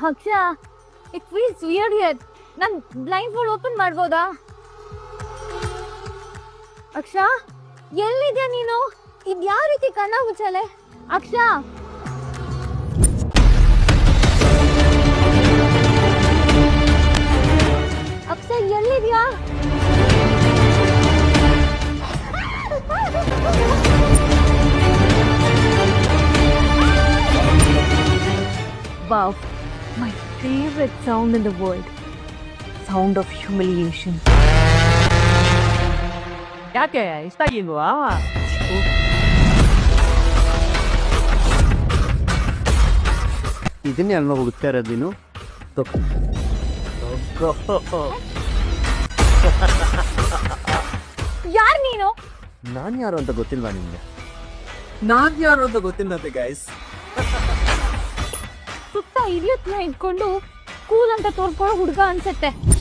ಅಕ್ಷ it feels weird here. ನಾನು blind fold open ಮಾಡ್ಬೋದಾ? ಅಕ್ಷ ಎಲ್ಲಿದ್ಯಾ ನೀನು? ಇದು ಯಾವ ರೀತಿ ಕಣ್ಣ ಮುಚ್ಚಲೆ? ಅಕ್ಷ ಅಕ್ಷ ಎಲ್ಲಿದ್ಯಾ? Wow, my favorite sound in the world. Sound of humiliation. ಯಾಕೆ ಇಷ್ಟ ಆಗಿಲ್ವಾ? ಇದನ್ನೇ ಅಲ್ವಾ ಹುಡುಕ್ತಾ ಇರೋದು ನೀನು? ಯಾರು ನೀನು? ನಾನು ಯಾರು ಅಂತ ಗೊತ್ತಿಲ್ವಾ ನಿಮಗೆ? ನಾನ್ ಯಾರು ಅಂತ ಗೊತ್ತಿಲ್ಲಂತೆ ಗೈಸ್. ಸುತ್ತ ಇಡಿಯತ್ನ ಇಟ್ಕೊಂಡು ಕೂಲ್ ಅಂತ ತೋರ್ಕೊಳ್ಳೋ ಹುಡುಗ ಅನ್ಸತ್ತೆ.